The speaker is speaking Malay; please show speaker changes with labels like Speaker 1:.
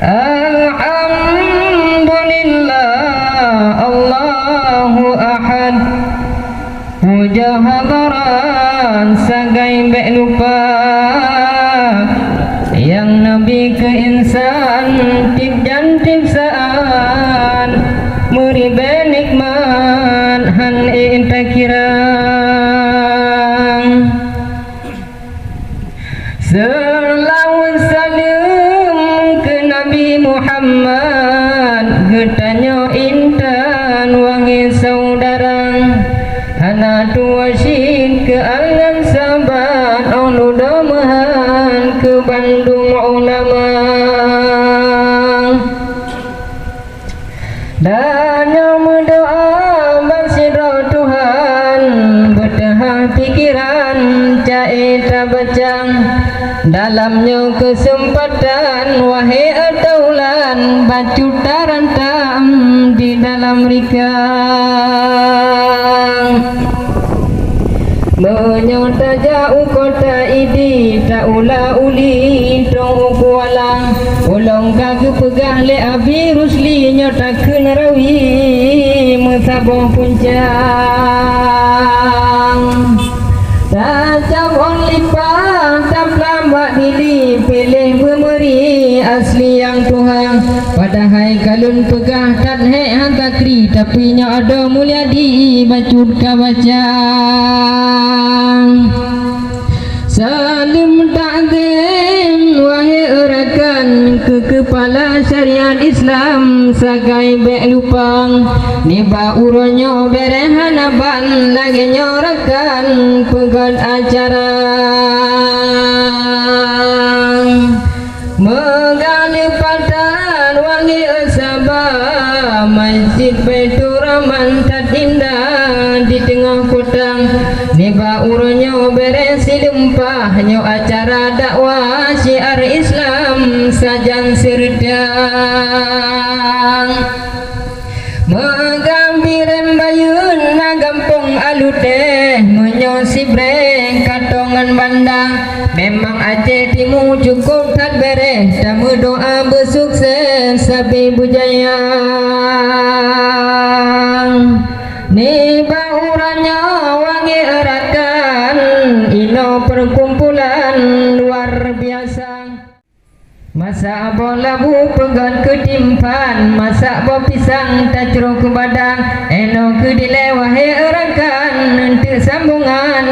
Speaker 1: Alhamdulillah Allahu ahad. Puja hadaran sagai bek lupa yang Nabi ke insan tip jan tip saan meribe nikmat han tak kirang. Selawat salam ke Nabi Muhammad, getanya intan wangi saudara, hana tuasyid ke alam sahabat, oluda mahan ke Bandung ulama. Dan yang berdoa bersidra Tuhan, bertahan pikiran caita bacang, dalamnya kesempatan wahai ataulan baju tarantam di dalam rikang. Menyota jauh kota idi tak ula uli tong ukualang, ulong kaki pegah le abi rusli nyota kenarawi mesabong puncang. Tajam on lipang tak lambat dili pilih pemeri asli yang Tuhan. Padahal kalun pegah tak hek hantakri, tapi nya ada mulia di bacut kabacang. Salim takzim wahai rakan ke kepala syariat Islam sagai bek lupang, niba uronyo berehan aban lagi nyorakan pegat acara. Megali patan wangi asabah, masjid Baitur Rahman terindah di tengah kota, niba uronyo beresi lempah nyo acara dakwah syiar Islam sajan serdang. Megambiren bayun na gampung aluteh, menyo sibreng katongan bandang. Memang Aceh Timur cukup tak bereh, tamu doa bersukses sabi bujaya. Ni baurannya wangi erakan, ino perkumpulan luar biasa. Masak bola bu pegan ketimpan, masak bo pisang tajro ke badang, eno ke dilewah erakan, nanti sambungan